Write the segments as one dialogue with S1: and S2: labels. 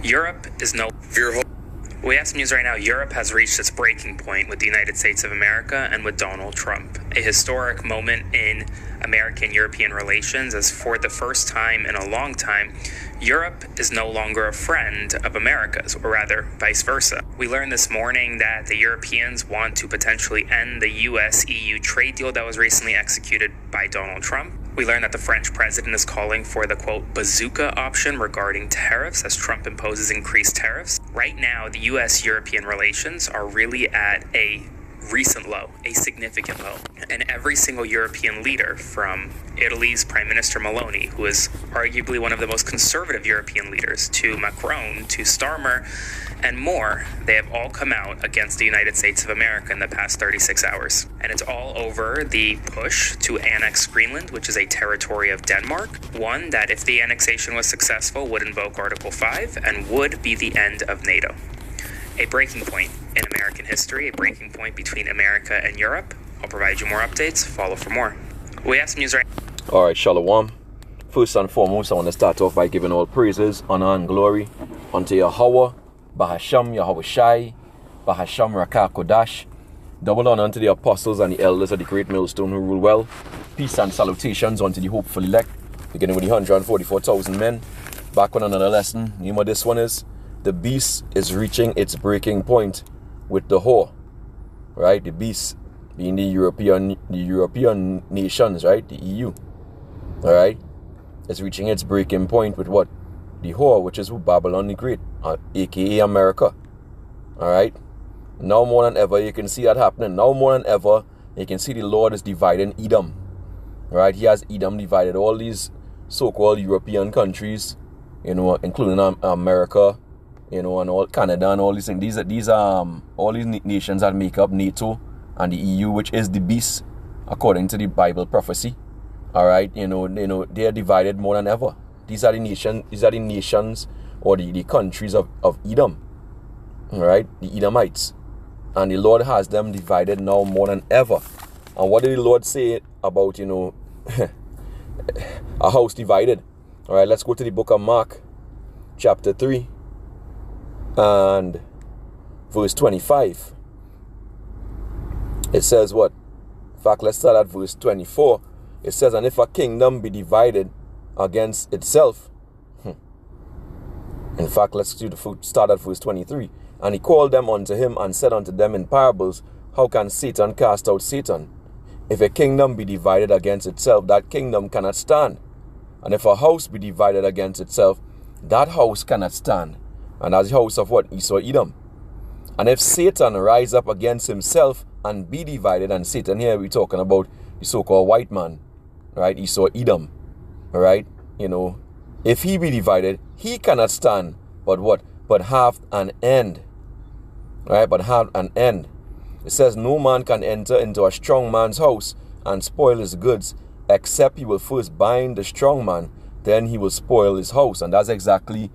S1: Europe is no... We have some news right now. Europe has reached its breaking point with the United States of America and with Donald Trump. A historic moment in American-European relations, as for the first time in a long time, Europe is no longer a friend of America's, or rather, vice versa. We learned this morning that the Europeans want to potentially end the US-EU trade deal that was recently executed by Donald Trump. We learned that the French president is calling for the, quote, bazooka option regarding tariffs as Trump imposes increased tariffs. Right now, the US-European relations are really at a recent low, a significant low. And every single European leader, from Italy's Prime Minister Meloni, who is arguably one of the most conservative European leaders, to Macron, to Starmer, and more, they have all come out against the United States of America in the past 36 hours. And it's all over the push to annex Greenland, which is a territory of Denmark. One that, if the annexation was successful, would invoke Article 5 and would be the end of NATO. A breaking point in American history, a breaking point between America and Europe. I'll provide you more updates. Follow for more. We have some news right now.
S2: All right, Shalom. First and foremost, I want to start off by giving all praises, honor, and glory unto Yahweh, Bahasham, Yahweh Shai, Bahasham, Rakah Kodash. Double honor unto the apostles and the elders of the great millstone who rule well. Peace and salutations unto the hopeful elect, beginning with the 144,000 men. Back on another lesson. Name of this one is, the beast is reaching its breaking point with the whore, right? The beast being the European nations, right? The EU, all right? It's reaching its breaking point with what? The whore, which is Babylon the Great, aka America, all right? Now more than ever, you can see that happening. Now more than ever, you can see the Lord is dividing Edom, right? He has Edom divided all these so-called European countries, you know, including America, you know, and all Canada and all these things. These all these nations that make up NATO and the EU, which is the beast, according to the Bible prophecy. All right, you know, they are divided more than ever. These are the nations or the countries of Edom. All right, the Edomites, and the Lord has them divided now more than ever. And what did the Lord say about, you know, a house divided? All right, let's go to the book of Mark, chapter 3. And verse 25, it says what? In fact, let's start at verse 24. It says, and if a kingdom be divided against itself, in fact, let's start at verse 23. And he called them unto him and said unto them in parables, how can Satan cast out Satan? If a kingdom be divided against itself, that kingdom cannot stand. And if a house be divided against itself, that house cannot stand. And that's the house of what? Esau, Edom. And if Satan rise up against himself and be divided, and Satan here we're talking about the so-called white man, right? Esau, Edom, all right? You know, if he be divided, he cannot stand, but what? But have an end, right? But have an end. It says, no man can enter into a strong man's house and spoil his goods, except he will first bind the strong man, then he will spoil his house. And that's exactly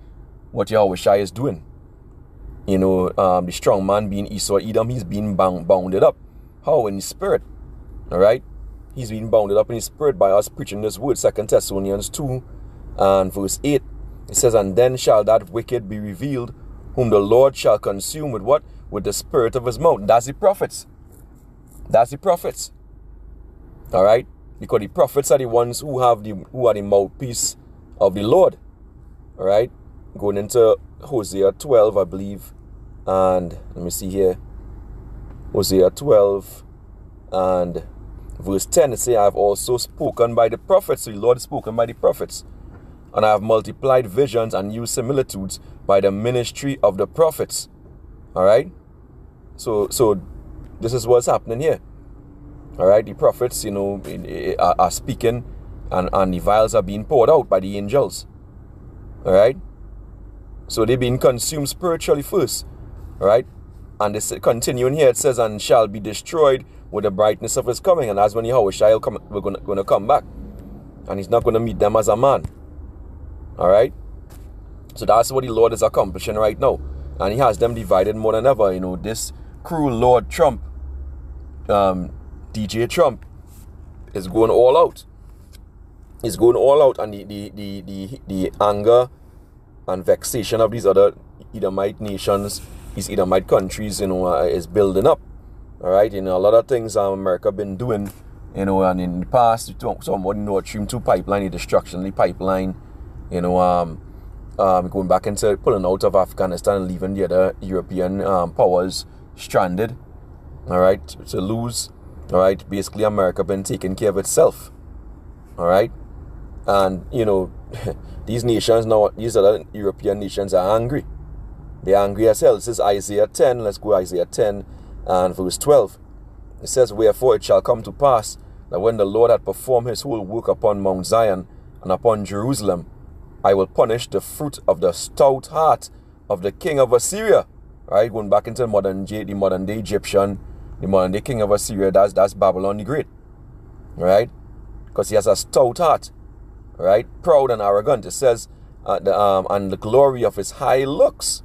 S2: what Yahweh Shai is doing. You know, the strong man being Esau, Edom, he's being bounded up. How? In his spirit. All right? He's being bounded up in his spirit by us preaching this word. 2 Thessalonians 2 and verse 8. It says, and then shall that wicked be revealed, whom the Lord shall consume with what? With the spirit of his mouth. That's the prophets. That's the prophets. All right? Because the prophets are the ones who are the mouthpiece of the Lord. All right? Going into Hosea 12, I believe, and let me see here. Hosea 12 and verse 10, it says, I have also spoken by the prophets. So the Lord has spoken by the prophets. And I have multiplied visions and used similitudes by the ministry of the prophets. All right? So this is what's happening here. All right? The prophets, you know, are speaking, and the vials are being poured out by the angels. All right? So they've been consumed spiritually first, right? And this continuing here, it says, and shall be destroyed with the brightness of his coming. And that's when Yahweh Shai we're going to come back. And he's not going to meet them as a man. All right? So that's what the Lord is accomplishing right now. And he has them divided more than ever. You know, this cruel Lord Trump, DJ Trump, is going all out. He's going all out. And the anger and vexation of these other Edomite nations, these Edomite countries, is building up. All right, a lot of things America been doing, and in the past, somebody Nord Stream 2 pipeline, the destruction of the pipeline, going back into pulling out of Afghanistan and leaving the other European powers stranded. All right, to lose. All right, basically America been taking care of itself. All right, and these nations now, these other European nations are angry. They're angry as hell. This is Isaiah 10. Let's go Isaiah 10 and verse 12. It says, "Wherefore it shall come to pass that when the Lord hath performed his whole work upon Mount Zion and upon Jerusalem, I will punish the fruit of the stout heart of the king of Assyria." Right, going back into the modern day Egyptian, the modern day king of Assyria. That's Babylon the Great. Right, because he has a stout heart. Right, proud and arrogant. It says, and the glory of his high looks.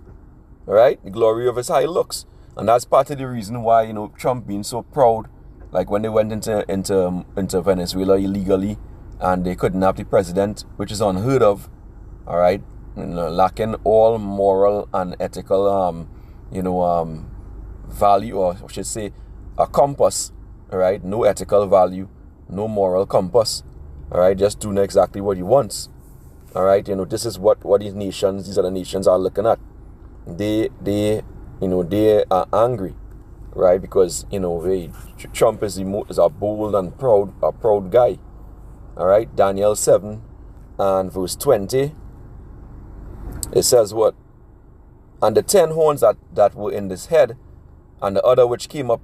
S2: Right, the glory of his high looks. And that's part of the reason why, Trump being so proud, like when they went into Venezuela illegally and they couldn't have the president, which is unheard of, all right, lacking all moral and ethical, value, or I should say, a compass, all right, no ethical value, no moral compass, all right, just doing exactly what he wants, all right, this is what these other nations are looking at. They are angry, right? Because Trump is a bold and proud guy. All right, Daniel 7 and verse 20. It says what? "And the 10 horns that were in his head, and the other which came up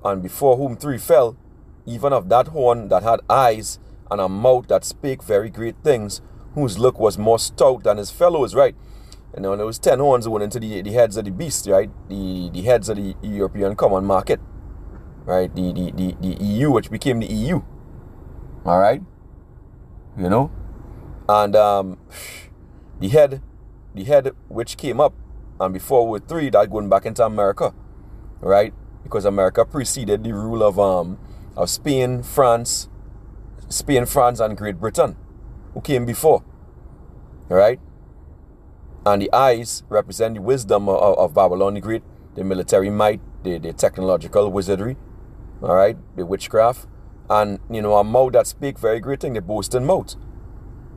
S2: and before whom 3 fell, even of that horn that had eyes and a mouth that spake very great things, whose look was more stout than his fellows." Right. And there was 10 horns went into the heads of the beast, right? The heads of the European Common Market, right? The EU, which became the EU, all right? And the head which came up and before with 3, that going back into America, right? Because America preceded the rule of Spain, France, and Great Britain, who came before, all right? And the eyes represent the wisdom of Babylon the Great, the military might, the technological wizardry, all right, the witchcraft, and, a mouth that speak very great thing, the boasting mouth.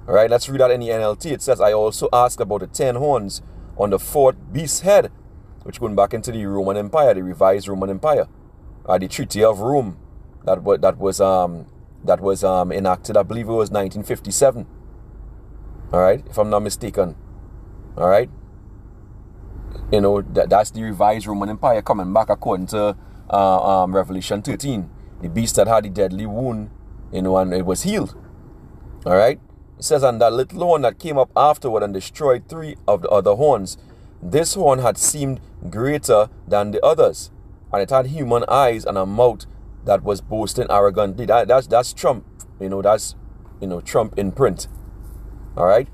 S2: All right, let's read that in the NLT. It says, "I also asked about the 10 horns on the 4th beast's head," which going back into the Roman Empire, the revised Roman Empire, the Treaty of Rome, that was enacted, I believe it was 1957. All right, if I'm not mistaken. All right, that's the revised Roman Empire coming back according to Revelation 13. The beast that had the deadly wound, and it was healed. All right, it says, "And that little horn that came up afterward and destroyed 3 of the other horns, this horn had seemed greater than the others, and it had human eyes and a mouth that was boasting arrogantly." That's Trump. That's Trump in print. All right.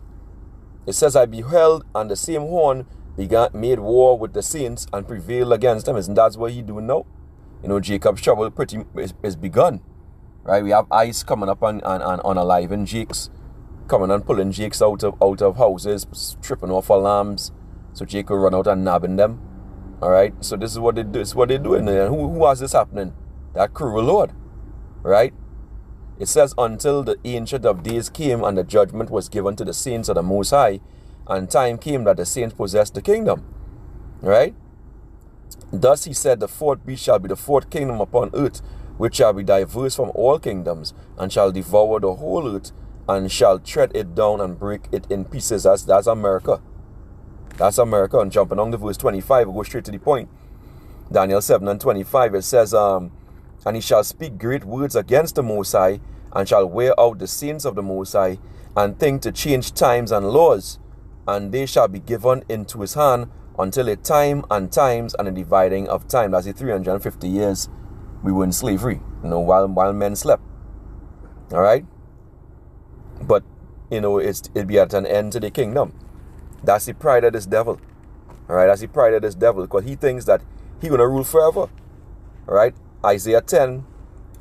S2: It says, "I beheld, and the same horn made war with the saints and prevailed against them." Isn't that what he's doing now? Jacob's trouble is begun. Right? We have ICE coming up and unaliving Jakes, coming and pulling Jakes out of houses, stripping off alarms, so Jake will run out and nabbing them. All right? So this is what they do. This is what they're doing. And who has this happening? That cruel Lord. Right? It says, "Until the Ancient of Days came, and the judgment was given to the saints of the Most High, and time came that the saints possessed the kingdom." Right? "Thus he said, the 4th beast shall be the 4th kingdom upon earth, which shall be diverse from all kingdoms, and shall devour the whole earth, and shall tread it down and break it in pieces." That's America. That's America. And jumping on to verse 25, we'll go straight to the point. Daniel 7 and 25, it says, "And he shall speak great words against the Most High, and shall wear out the saints of the Most High, and think to change times and laws, and they shall be given into his hand until a time and times and a dividing of time." That's the 350 years we were in slavery, while men slept. All right? But, it'd be at an end to the kingdom. That's the pride of this devil. All right? That's the pride of this devil, because he thinks that he's going to rule forever. All right? Isaiah 10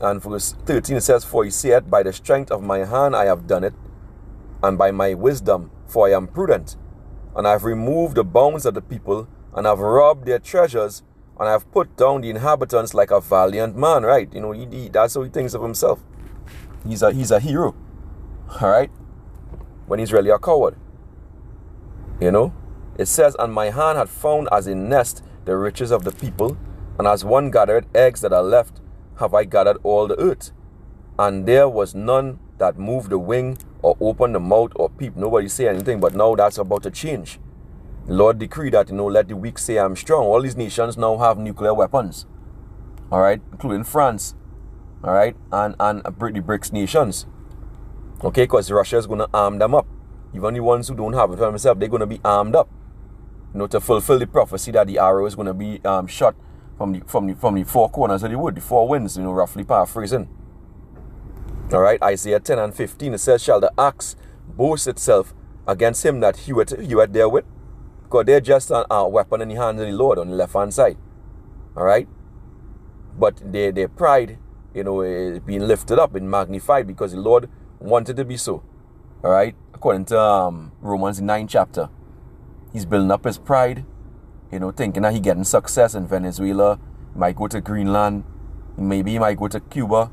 S2: and verse 13, it says, "For he said, by the strength of my hand I have done it, and by my wisdom, for I am prudent. and I have removed the bounds of the people, and have robbed their treasures, and I have put down the inhabitants like a valiant man, right? You know, that's how he thinks of himself. He's a hero, all right? When he's really a coward. You know? It says, and my hand had found as a nest the riches of the people, and as one gathered eggs that are left, have I gathered all the earth. And there was none that moved the wing, or opened the mouth, or peeped. Nobody say anything, but now that's about to change. The Lord decreed that, you know, let the weak say I'm strong. All these nations now have nuclear weapons. All right? Including France. All right? And the BRICS nations. Okay? Because Russia is going to arm them up. Even the ones who don't have it for themselves, they're going to be armed up. You know, to fulfill the prophecy that the arrow is going to be shot from the four corners of the wood, the four winds, you know, roughly paraphrasing. All right, Isaiah 10 and 15, it says, shall the axe boast itself against him that heweth therewith? Because they're just a weapon in the hands of the Lord on the left-hand side. All right? But their pride, you know, is being lifted up and magnified because the Lord wanted to be so. All right? According to Romans 9 chapter. He's building up his pride, you know, thinking that he's getting success in Venezuela. He might go to Greenland. Maybe he might go to Cuba.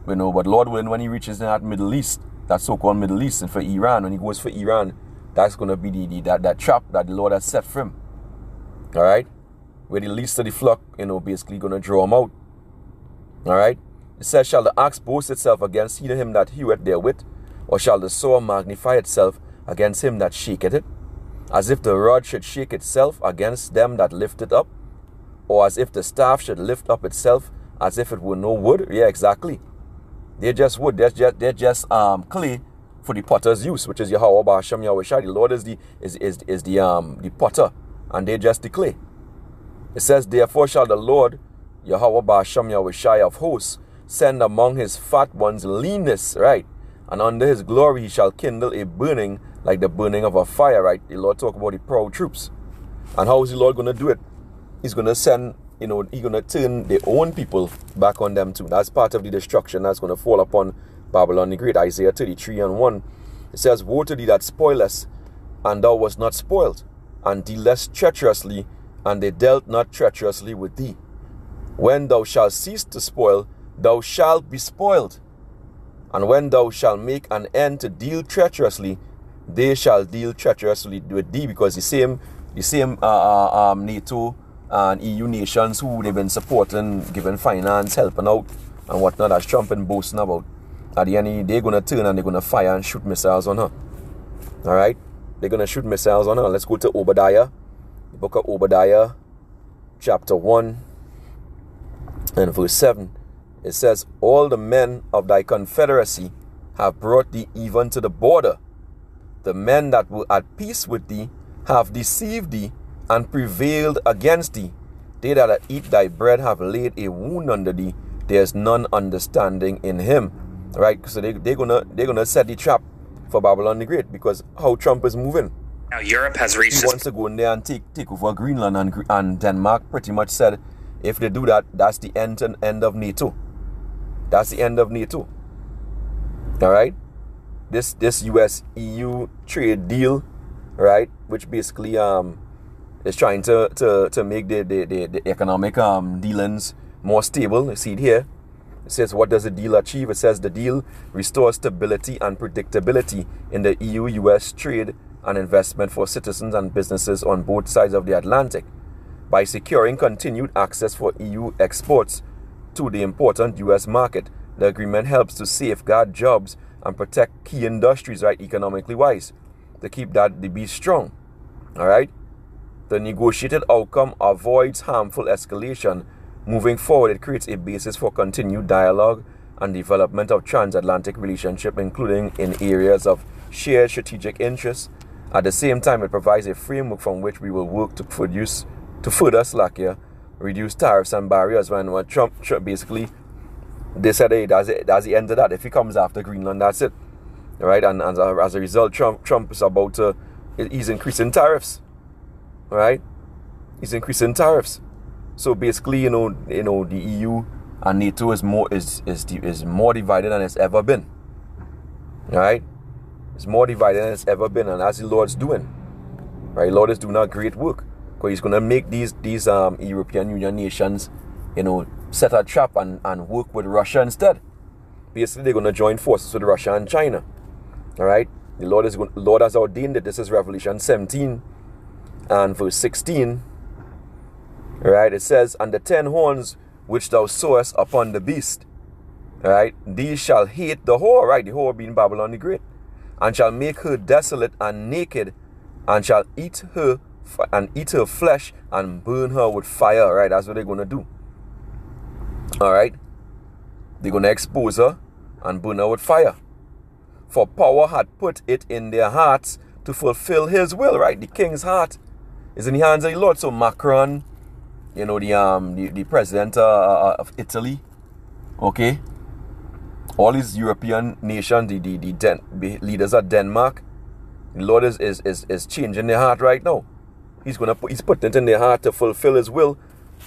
S2: You know, but Lord willing, when he reaches that Middle East, that so-called Middle East, and for Iran, when he goes for Iran, that's going to be that trap that the Lord has set for him. All right? Where the least of the flock, you know, basically going to draw him out. All right? It says, shall the axe boast itself against him that heweth therewith? Or shall the sword magnify itself against him that shaketh it? As if the rod should shake itself against them that lift it up? Or as if the staff should lift up itself as if it were no wood? Yeah, exactly. They're just wood. They're just clay for the potter's use, which is WH0RE. The Lord is the potter, and they're just the clay. It says, therefore shall the Lord, WH0RE of hosts, send among his fat ones leanness, right? And under his glory he shall kindle a burning like the burning of a fire, right? The Lord talk about the proud troops. And how is the Lord going to do it? He's going to send, you know, he's going to turn their own people back on them too. That's part of the destruction that's going to fall upon Babylon the Great. Isaiah 33 and 1. It says, woe to thee that spoilest, and thou wast not spoiled, and dealest treacherously, and they dealt not treacherously with thee. When thou shalt cease to spoil, thou shalt be spoiled. And when thou shalt make an end to deal treacherously, they shall deal treacherously with thee. Because the same NATO and EU nations who they've been supporting, giving finance, helping out, and whatnot, as Trump been boasting about, at the end they're going to turn and they're going to fire and shoot missiles on her. All right? They're going to shoot missiles on her. Let's go to Obadiah, the book of Obadiah, chapter 1 and verse 7. It says, all the men of thy confederacy have brought thee even to the border. The men that were at peace with thee have deceived thee and prevailed against thee. They that eat thy bread have laid a wound under thee. There is none understanding in him. Right? So they're gonna set the trap for Babylon the Great, because how Trump is moving.
S1: Now Europe has reached.
S2: He wants to go in there and take over Greenland, and Denmark pretty much said, if they do that, that's the end of NATO. That's the end of NATO. All right? This US-EU trade deal, right, which basically is trying to make the economic dealings more stable. You see it here. It says, what does the deal achieve? It says the deal restores stability and predictability in the EU-US trade and investment for citizens and businesses on both sides of the Atlantic by securing continued access for EU exports to the important US market. The agreement helps to safeguard jobs and protect key industries, right, economically wise, to keep that the beast strong. All right? The negotiated outcome avoids harmful escalation. Moving forward, it creates a basis for continued dialogue and development of transatlantic relationship, including in areas of shared strategic interests. At the same time, it provides a framework from which we will work to further reduce tariffs and barriers. When Trump basically, they said, hey, that's the end of that. If he comes after Greenland, that's it. All right? And as a result, Trump is about to, he's increasing tariffs. All right? He's increasing tariffs. So basically, you know, the EU and NATO is more divided than it's ever been. All right? It's more divided than it's ever been, and that's the Lord's doing. Right? Lord is doing a great work. Because he's going to make these European Union nations, set a trap and work with Russia instead. Basically, they're going to join forces with Russia and China. All right? The Lord has ordained it. This is Revelation 17 and verse 16. All right? It says, "And the 10 horns which thou sawest upon the beast, all right, these shall hate the whore," right? The whore being Babylon the Great, "and shall make her desolate and naked, and shall eat her flesh and burn her with fire." All right? That's what they're going to do. All right? They're going to expose her and burn her with fire. "For power had put it in their hearts to fulfill his will," right? The king's heart is in the hands of the Lord. So Macron, the president of Italy, okay? All these European nations, the leaders of Denmark, the Lord is changing their heart right now. He's putting it in their heart to fulfill his will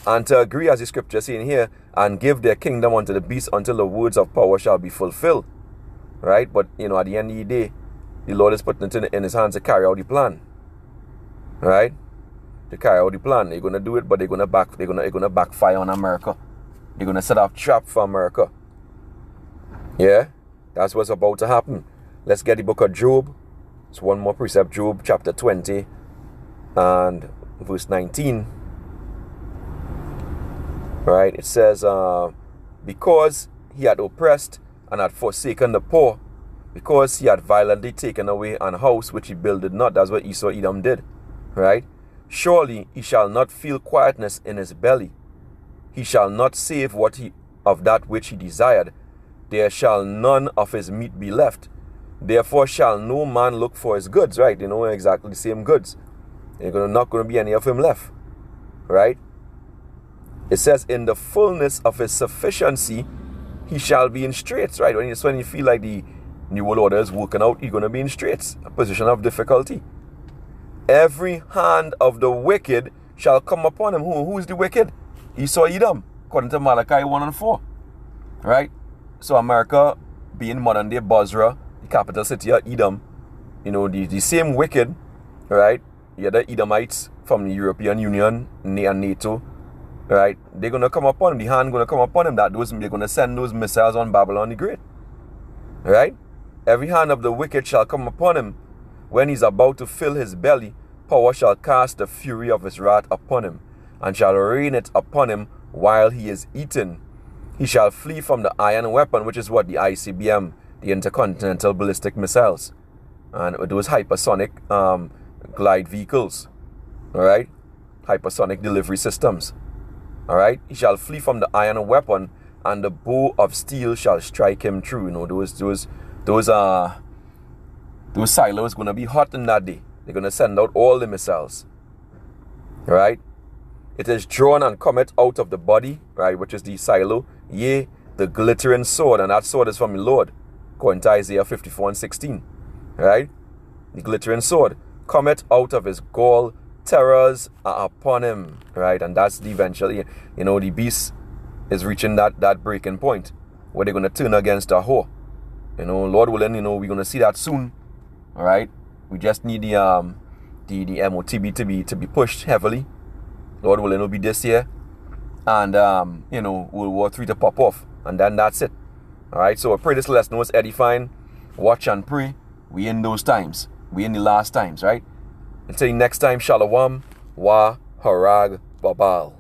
S2: and to agree, as the scripture is saying here, "and give their kingdom unto the beast until the words of power shall be fulfilled." Right? But, at the end of the day, the Lord is putting it in his hands to carry out the plan. Right? To carry out the plan. They're going to do it, but they're going to backfire on America. They're going to set up trap for America. Yeah? That's what's about to happen. Let's get the book of Job. It's one more precept. Job chapter 20 and verse 19. Right? It says, "Because he had oppressed and had forsaken the poor, because he had violently taken away an house which he builded not." That's what Esau Edom did. Right? "Surely he shall not feel quietness in his belly. He shall not save of that which he desired. There shall none of his meat be left. Therefore shall no man look for his goods." Right? Exactly the same goods. There's not going to be any of him left. Right? It says, "In the fullness of his sufficiency, he shall be in straits." Right? When you feel like the New World Order is working out, you're going to be in straits, a position of difficulty. "Every hand of the wicked shall come upon him." Who is the wicked? Esau Edom, according to Malachi 1 and 4. Right? So America, being modern day Basra, the capital city of Edom, the same wicked, right? The other Edomites from the European Union and NATO, right? They're going to come upon him. The hand going to come upon him. They're going to send those missiles on Babylon the Great. Right? "Every hand of the wicked shall come upon him. When he's about to fill his belly, power shall cast the fury of his wrath upon him, and shall rain it upon him while he is eaten. He shall flee from the iron weapon," which is what? The ICBM, the intercontinental ballistic missiles, and those hypersonic glide vehicles. All right? Hypersonic delivery systems. All right? "He shall flee from the iron weapon, and the bow of steel shall strike him through." Those silos going to be hot in that day. They're going to send out all the missiles. All right? "It is drawn and cometh out of the body," right, which is the silo, "yea, the glittering sword," and that sword is from the Lord, according to Isaiah 54 and 16. All right? "The glittering sword cometh out of his gall, terrors are upon him." Right? And that's the eventually, the beast is reaching that breaking point where they're going to turn against the whore. Lord willing, we're going to see that soon. All right? We just need the MOTB to be pushed heavily. Lord willing, it'll be this year. And, World War III to pop off. And then that's it. All right? So I pray this lesson was edifying. Watch and pray. We in those times. We in the last times, right? Until next time, Shalom, Wa Harag Babal.